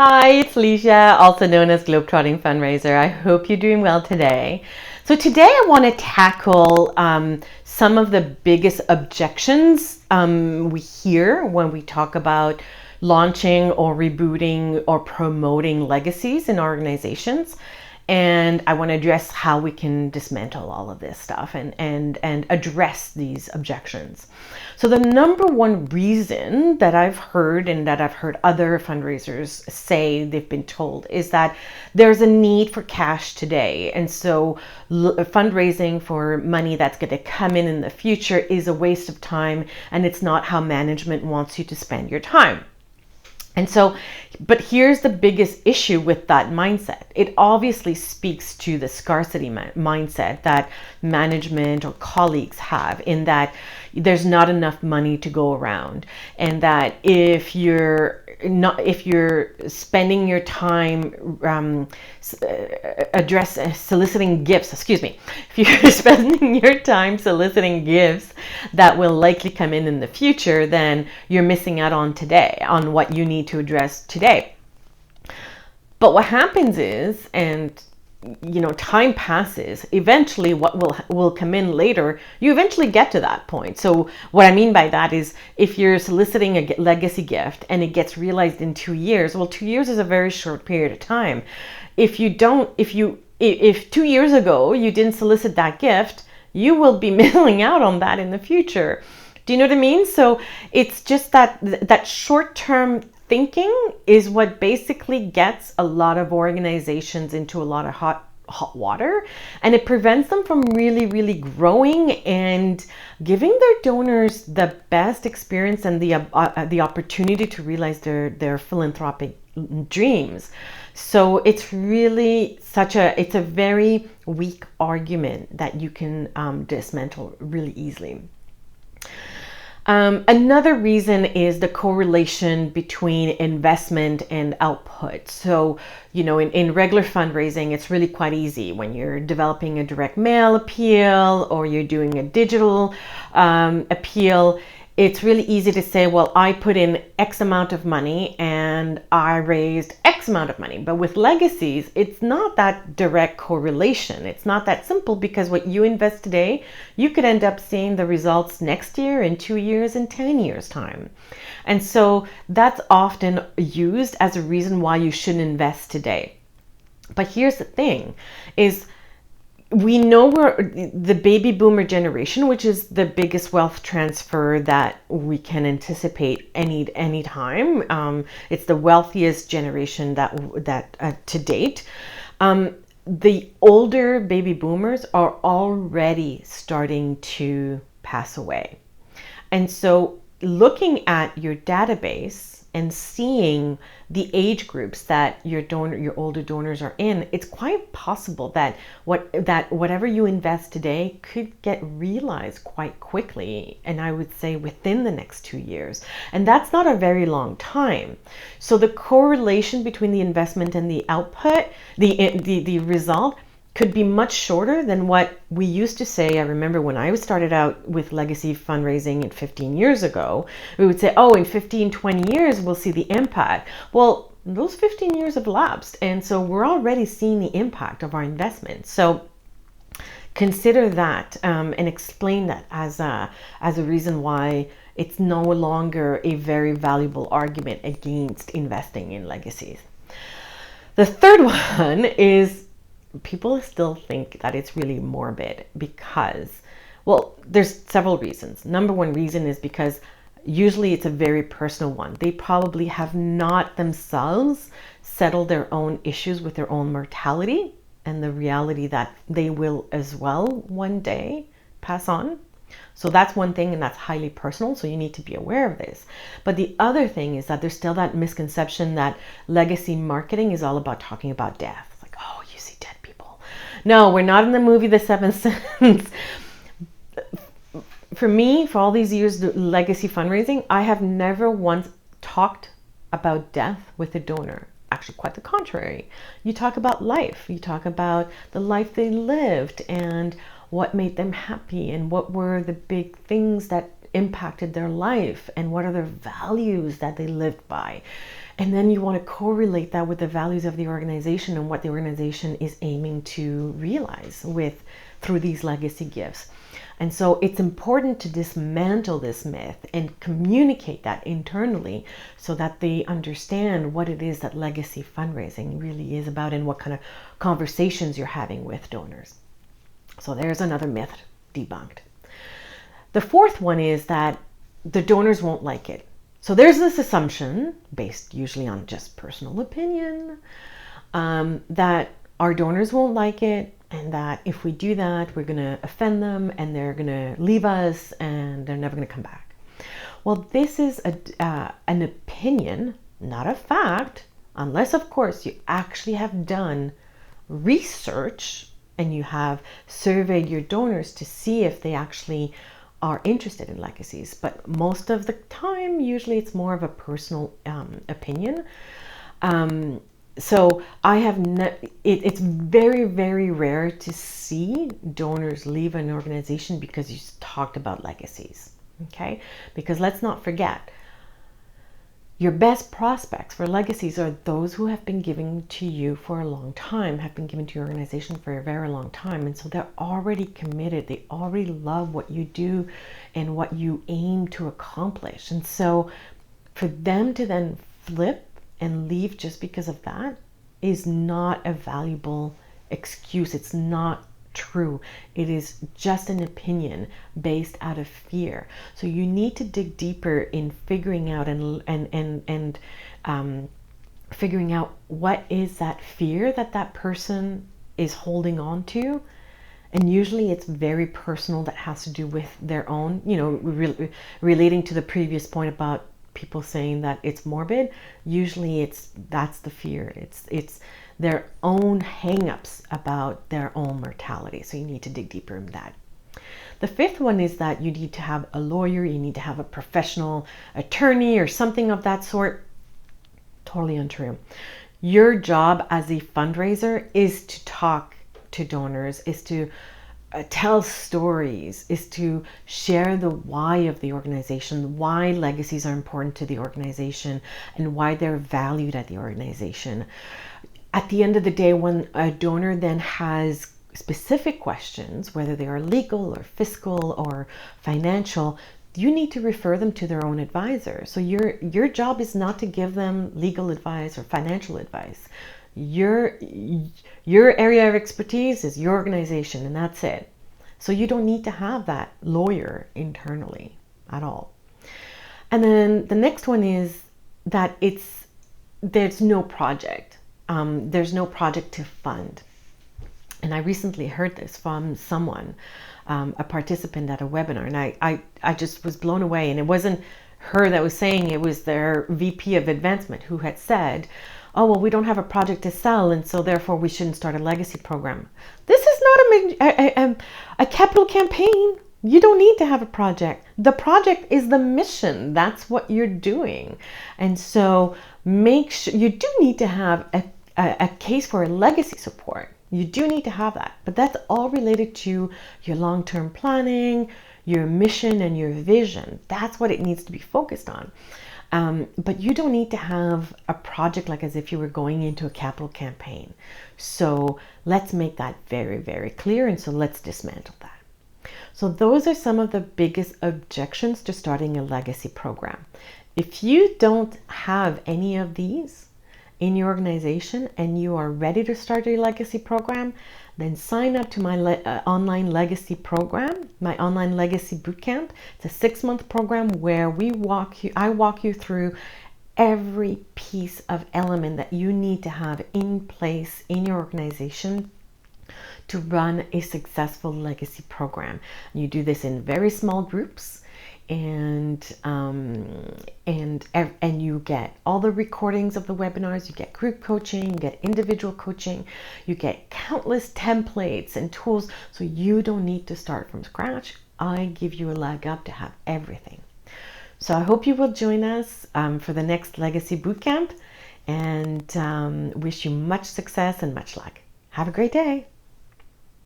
Hi, it's Ligia, also known as Globetrotting Fundraiser. I hope you're doing well today. So today I want to tackle some of the biggest objections we hear when we talk about launching or rebooting or promoting legacies in organizations. And I want to address how we can dismantle all of this stuff and address these objections. So the number one reason that I've heard and that I've heard other fundraisers say they've been told is that there's a need for cash today. And so fundraising for money that's going to come in the future is a waste of time, and it's not how management wants you to spend your time. And so, but here's the biggest issue with that mindset. It obviously speaks to the scarcity mindset that management or colleagues have, in that there's not enough money to go around, and that if you're spending your time soliciting gifts, if you're spending your time soliciting gifts that will likely come in the future, then you're missing out on what you need to address today. But what happens is, and time passes, eventually what will come in later, you eventually get to that point. So what I mean by that is, if you're soliciting a legacy gift and it gets realized in 2 years, well, 2 years is a very short period of time. If 2 years ago you didn't solicit that gift, you will be missing out on that in the future. Do you know what I mean? So it's just that short-term thinking is what basically gets a lot of organizations into a lot of hot water, and it prevents them from really growing and giving their donors the best experience and the opportunity to realize their philanthropic dreams. So it's really it's a very weak argument that you can dismantle really easily. Another reason is the correlation between investment and output. So, in regular fundraising, it's really quite easy when you're developing a direct mail appeal or you're doing a digital appeal. It's really easy to say, well, I put in X amount of money and I raised X amount of money. But with legacies, it's not that direct correlation. It's not that simple, because what you invest today, you could end up seeing the results next year, in 2 years, in 10 years time. And so that's often used as a reason why you shouldn't invest today. But here's the thing is, we know we're the baby boomer generation, which is the biggest wealth transfer that we can anticipate any time. It's the wealthiest generation that to date. The older baby boomers are already starting to pass away. And so looking at your database and seeing the age groups that your older donors are in, it's quite possible that whatever you invest today could get realized quite quickly, and I would say within the next 2 years. And that's not a very long time. So the correlation between the investment and the output, the result, could be much shorter than what we used to say. I remember when I started out with legacy fundraising 15 years ago, we would say, oh, in 15, 20 years, we'll see the impact. Well, those 15 years have lapsed. And so we're already seeing the impact of our investment. So consider that and explain that as a reason why it's no longer a very valuable argument against investing in legacies. The third one is, people still think that it's really morbid because, well, there's several reasons. Number one reason is because usually it's a very personal one. They probably have not themselves settled their own issues with their own mortality and the reality that they will as well one day pass on. So that's one thing, and that's highly personal, so you need to be aware of this. But the other thing is that there's still that misconception that legacy marketing is all about talking about death. It's like, oh, you see dead people. No, we're not in the movie The Seventh Sense. For me, for all these years of legacy fundraising, I have never once talked about death with a donor. Actually, quite the contrary. You talk about life. You talk about the life they lived and what made them happy and what were the big things that impacted their life and what are the values that they lived by. And then you want to correlate that with the values of the organization and what the organization is aiming to realize through these legacy gifts. And so it's important to dismantle this myth and communicate that internally so that they understand what it is that legacy fundraising really is about and what kind of conversations you're having with donors. So there's another myth debunked. The fourth one is that the donors won't like it. So there's this assumption, based usually on just personal opinion, that our donors won't like it, and that if we do that, we're going to offend them and they're going to leave us and they're never going to come back. Well, this is an opinion, not a fact, unless, of course, you actually have done research and you have surveyed your donors to see if they actually are interested in legacies. But most of the time, usually it's more of a personal opinion. So I have it's very, very rare to see donors leave an organization because you talked about legacies, okay? Because let's not forget, your best prospects for legacies are those who have been giving to you for a long time, have been given to your organization for a very long time. And so they're already committed. They already love what you do and what you aim to accomplish. And so for them to then flip and leave just because of that is not a valuable excuse. It's not true. It is just an opinion based out of fear. So you need to dig deeper in figuring out and figuring out what is that fear that person is holding on to. And usually it's very personal, that has to do with their own, relating to the previous point about people saying that it's morbid. Usually that's the fear. It's their own hang-ups about their own mortality. So you need to dig deeper in that. The fifth one is that you need to have a lawyer, you need to have a professional attorney or something of that sort. Totally untrue. Your job as a fundraiser is to talk to donors, is to tell stories, is to share the why of the organization, why legacies are important to the organization, and why they're valued at the organization. At the end of the day, when a donor then has specific questions, whether they are legal or fiscal or financial, you need to refer them to their own advisor. So your job is not to give them legal advice or financial advice. Your area of expertise is your organization, and that's it. So you don't need to have that lawyer internally at all. And then the next one is that there's no project. There's no project to fund. And I recently heard this from someone, a participant at a webinar, and I just was blown away. And it wasn't her that was saying, it was their VP of advancement who had said, oh, well, we don't have a project to sell, and so therefore we shouldn't start a legacy program. This is not a capital campaign. You don't need to have a project. The project is the mission. That's what you're doing. And so make sure you do need to have a case for a legacy support. You do need to have that, but that's all related to your long-term planning, your mission, and your vision. That's what it needs to be focused on. But you don't need to have a project like as if you were going into a capital campaign. So let's make that very, very clear. And so let's dismantle that. So those are some of the biggest objections to starting a legacy program. If you don't have any of these in your organization and you are ready to start a legacy program, then sign up to my online legacy program, my online legacy bootcamp. It's a 6-month program where I walk you through every piece of element that you need to have in place in your organization to run a successful legacy program. You do this in very small groups. And you get all the recordings of the webinars, you get group coaching, you get individual coaching, you get countless templates and tools, so you don't need to start from scratch. I give you a leg up to have everything. So I hope you will join us for the next Legacy Bootcamp, and wish you much success and much luck. Have a great day.